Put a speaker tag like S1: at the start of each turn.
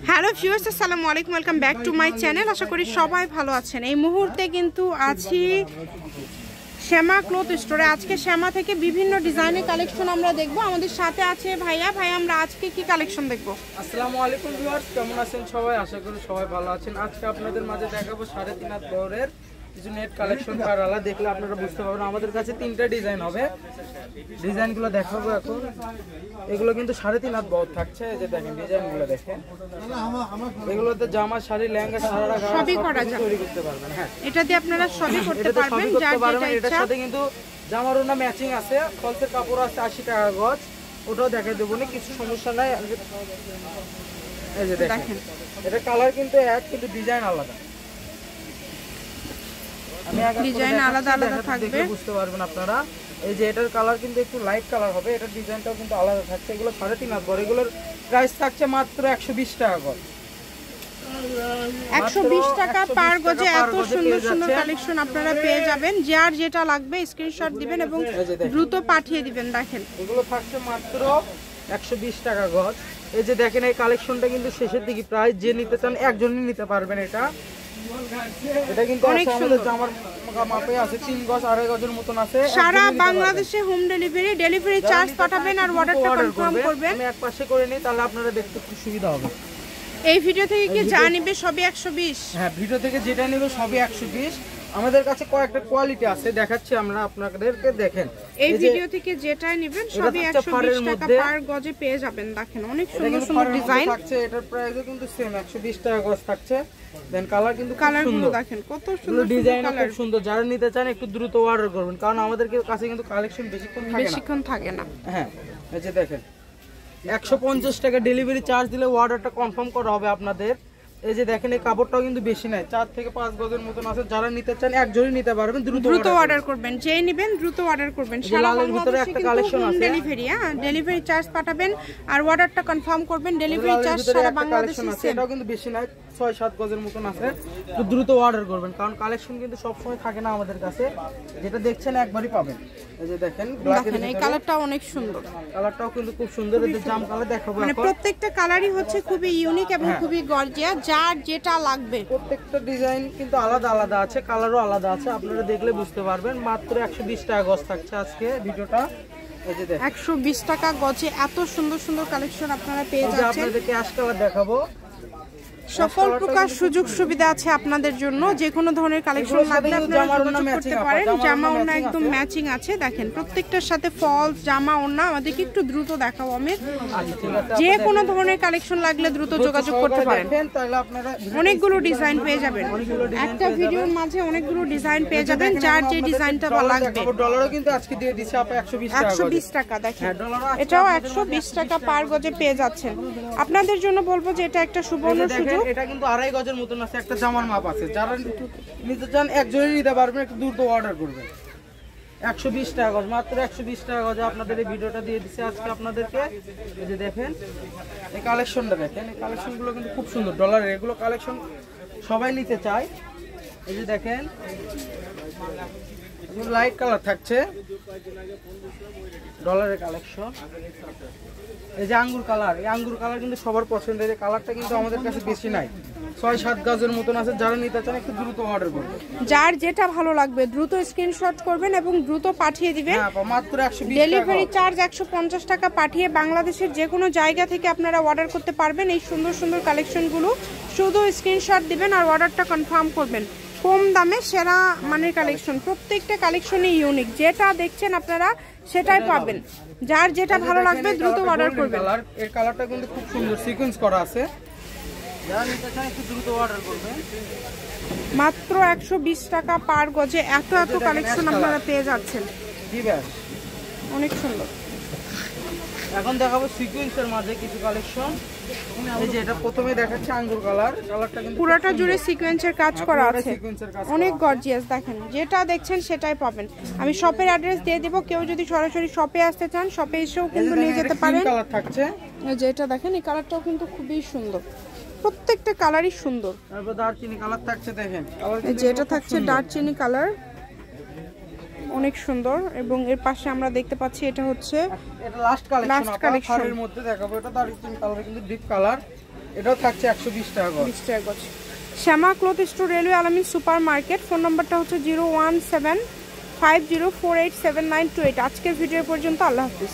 S1: Hello viewers, আসসালামু আলাইকুম, welcome back to my channel. আশা করি সবাই ভালো আছেন। এই মুহূর্তে কিন্তু আছি শ্যামা ক্লথ স্টোরে। আজকে শ্যামা থেকে বিভিন্ন ডিজাইনের কালেকশন আমরা দেখব। আমাদের সাথে আছে ভাইয়া। আমরা আজকে কি কালেকশন দেখব?
S2: আসসালামু আলাইকুম ভিউয়ার্স, কেমন আছেন সবাই? আশা করি সবাই ভালো আছেন। আজকে আপনাদের মাঝে দেখাবো 3.5 হাত বহরের কিছু নেট কালেকশন। কারালা দেখলে আপনারা বুঝতে পারবেন। আমাদের কাছে 3টা ডিজাইন হবে, ডিজাইনগুলো দেখাবো এখন। এগুলো কিন্তু 3.5 হাত বহর থাকছে। এই যে দেখেন ডিজাইনগুলো দেখেন, এগুলোতে জামা, শাড়ি, লেহেঙ্গা, সারারা
S1: সবই করা যাবে,
S2: তৈরি করতে পারবেন। হ্যাঁ,
S1: এটা দিয়ে আপনারা সবই করতে পারবেন।
S2: এটার সাথে কিন্তু জামার ওনা ম্যাচিং আছে, ফলসের কাপড় আছে 80 টাকা গজ, ওটাও দেখাই দেবো না, কিছু সমস্যা নাই। এই যে দেখেন, এটা কালার কিন্তু এক, কিন্তু ডিজাইন আলাদা। আমি
S1: ডিজাইন আলাদা আলাদা থাকবে,
S2: বুঝতে পারবেন আপনারা। এই যে এটার কালার কিন্তু একটু লাইট কালার হবে, এটার ডিজাইনটাও কিন্তু আলাদা থাকছে। এগুলো 3.5 হাত বড়, এগুলোর প্রাইস থাকছে মাত্র 120 টাকা করে।
S1: 120 টাকা পার গজে এত সুন্দর সুন্দর কালেকশন আপনারা পেয়ে যাবেন। যার যেটা লাগবে স্ক্রিনশট দিবেন এবং দ্রুত পাঠিয়ে দিবেন। দেখেন
S2: এগুলো থাকছে মাত্র 120 টাকা গজ। এই যে দেখেন, এই কালেকশনটা কিন্তু শেষের দিকে, প্রায় যে নিতে চান একজনই নিতে পারবেন। এটা কিন্তু
S1: অনেক সুন্দর,
S2: জামার মাপে আছে, 3 গজ 2.5 গজের মতন আছে।
S1: সারা বাংলাদেশে হোম ডেলিভারি চার্জ পাঠাবেন আর অর্ডারটা কনফার্ম করবেন।
S2: আমি এক পাশে করে নিই, তাহলে আপনারা দেখতে খুব সুবিধা হবে।
S1: এই ভিডিও থেকে কি যা নিবে সবই 120?
S2: হ্যাঁ, ভিডিও থেকে যেটা নিবে সবই 120। আমাদের কাছে কয়েকটা কোয়ালিটি আছে, দেখাচ্ছি আমরা আপনাদেরকে। দেখেন
S1: এই ভিডিও থেকে যেটা নেবেন সবই 120 টাকা পার গজে পেয়ে যাবেন। দেখেন অনেক সুন্দর সুন্দর ডিজাইন
S2: থাকছে, এটার প্রাইসও কিন্তু সেম 120 টাকা গজ থাকছে। দেন কালার কিন্তু
S1: কালারগুলো দেখেন কত সুন্দর,
S2: ডিজাইন খুব সুন্দর। যারা নিতে চান একটু দ্রুত অর্ডার করবেন, কারণ আমাদের কাছে কিন্তু কালেকশন বেশিক্ষণ থাকে না। হ্যাঁ, এই যে দেখেন 150 টাকা ডেলিভারি চার্জ দিলে অর্ডারটা কনফার্ম করা হবে আপনাদের। এই যে দেখেন, এই কাপড়টাও কিন্তু বেশি নাই, 4 থেকে 5 গজের মতন আছে। যারা নিতে চান একজনই নিতে পারবেন, দ্রুত অর্ডার করবেন।
S1: যেই নেবেন দ্রুত অর্ডার করবেন। সারা বাংলাদেশে একটা কালেকশন আছে, ডেলিভারি ডেলিভারি চার্জ পাঠাবেন আর অর্ডারটা কনফার্ম করবেন। ডেলিভারি চার্জ সারা বাংলাদেশে আছে।
S2: এটাও কিন্তু বেশি নাই, 6-7 গজের মতন আছে। তো দ্রুত অর্ডার করবেন, কারণ কালেকশন কিন্তু সব সময় থাকে না আমাদের কাছে। যেটা দেখছেন একবারই পাবেন। এই যে দেখেন,
S1: এই কালারটা অনেক সুন্দর,
S2: কালারটাও কিন্তু খুব সুন্দর। এই যে জাম কালার দেখাবো,
S1: মানে প্রত্যেকটা কালারই হচ্ছে খুবই ইউনিক এবং খুবই গর্জিয়াস। যার যেটা লাগবে,
S2: প্রত্যেকটা ডিজাইন কিন্তু আলাদা আলাদা আছে, কালারও আলাদা আছে, আপনারা দেখলে বুঝতে পারবেন। মাত্র 120 টাকা গজ থাকছে আজকে ভিডিওটা। এই যে দেখেন
S1: 120 টাকা গজে এত সুন্দর সুন্দর কালেকশন আপনারা পেয়ে যাচ্ছেন।
S2: আপনাদেরকে অ্যাশ কালার দেখাবো।
S1: সকল প্রকার সুযোগ সুবিধা আছে আপনাদের জন্য। যে কোনো ধরনের কালেকশন লাগলে আপনারা যোগাযোগ করতে পারেন। জামা ওড়না একদম ম্যাচিং আছে। দেখেন প্রত্যেকটার সাথে ফলস জামা ওড়না। আমাদেরকে একটু দ্রুত দেখাবো আমি। যে কোনো ধরনের কালেকশন লাগলে দ্রুত যোগাযোগ করতে পারেন। অনেকগুলো ডিজাইন পেয়ে যাবেন, একটা ভিডিওর মাঝে অনেকগুলো ডিজাইন পেয়ে যাবেন। যার যে ডিজাইনটা লাগবে।
S2: ডলারও কিন্তু আজকে দিয়ে দিছি আপা
S1: 120 টাকা। দেখেন এটাও 120 টাকা পার গজে পেয়ে যাচ্ছেন। আপনাদের জন্য বলবো যে এটা একটা সুবর্ণ সুযোগ।
S2: এটা কিন্তু 2.5 গজের মতন আছে, একটা জামার মাপ আছে। যারা নিতে চান একজনই নিতে পারবেন, একটু দ্রুত অর্ডার করবেন। 120 টাকা গজ, মাত্র 120 টাকা গজে আপনাদের এই ভিডিওটা দিয়ে দিচ্ছি আজকে আপনাদেরকে। এই যে দেখেন, এই কালেকশনটা দেখেন, এই কালেকশনগুলো কিন্তু খুব সুন্দর। ডলারের এগুলো কালেকশন সবাই নিতে চায়। এই যে দেখেন লাইট কালার থাকছে, ডলারের কালেকশন। এই যে আঙ্গুর কালার, এই আঙ্গুর কালার কিন্তু সবার পছন্দের। এই কালারটা কিন্তু আমাদের কাছে বেশি নাই, 6-7 গজের মতন আছে। যারা নিতে চান একটু দ্রুত অর্ডার করবেন।
S1: যার যেটা ভালো লাগবে দ্রুত স্ক্রিনশট করবেন এবং দ্রুত পাঠিয়ে দিবেন।
S2: মাত্র 120 টাকা।
S1: ডেলিভারি চার্জ 150 টাকা পাঠিয়ে বাংলাদেশের যে কোনো জায়গা থেকে আপনারা অর্ডার করতে পারবেন। এই সুন্দর সুন্দর কালেকশনগুলো শুধু স্ক্রিনশট দিবেন আর অর্ডারটা কনফার্ম করবেন। কম দামে সেরা মানের কালেকশন, প্রত্যেকটা কালেকশনই ইউনিক। যেটা দেখছেন আপনারা সেটাই পাবেন। যার যেটা ভালো লাগবে দ্রুত অর্ডার করবেন।
S2: এর কালারটা কিন্তু খুব সুন্দর, সিকোয়েন্স করা আছে। যারা নিতে চান একটু দ্রুত অর্ডার করবেন।
S1: মাত্র 120 টাকা পার গজে এত এত কালেকশন আপনারা পেয়ে যাচ্ছেন। অনেক সুন্দর।
S2: এখন দেখাবো সিকোয়েন্সের মাঝে কিছু কালেকশন। এই যে এটা প্রথমে দেখাচ্ছে আঙ্গুর কালার, কালারটা কিন্তু
S1: পুরোটা জুড়ে সিকোয়েন্সের কাজ করা আছে, অনেক গর্জিয়াস। দেখেন যেটা দেখছেন সেটাই পাবেন। আমি শপের অ্যাড্রেস দিয়ে দেব, কেউ যদি সরাসরি শপে আসতে চান শপে এসেও কিন্তু নিয়ে যেতে পারেন।
S2: কালার থাকছে,
S1: এই যে এটা দেখেন, এই কালারটাও কিন্তু খুবই সুন্দর। প্রত্যেকটা কালারই সুন্দর।
S2: তারপর দারচিনি কালার থাকছে, দেখেন
S1: এই যে এটা থাকছে দারচিনি কালার, অনেক সুন্দর। এবং এর পাশে আমরা দেখতে পাচ্ছি এটা হচ্ছে
S2: এটা লাস্ট কালেকশন। এর মধ্যে দেখাবো, এটা দারচিনি কালার কিন্তু ডিপ কালার। এটাও থাকছে 120 টাকা গজ।
S1: 20 টাকা গজ। শ্যামা ক্লথ স্টোর, রেলওয়ে আলামিন সুপার মার্কেট। ফোন নাম্বারটা হচ্ছে 01750487928। আজকের ভিডিও পর্যন্ত, আল্লাহ হাফিজ।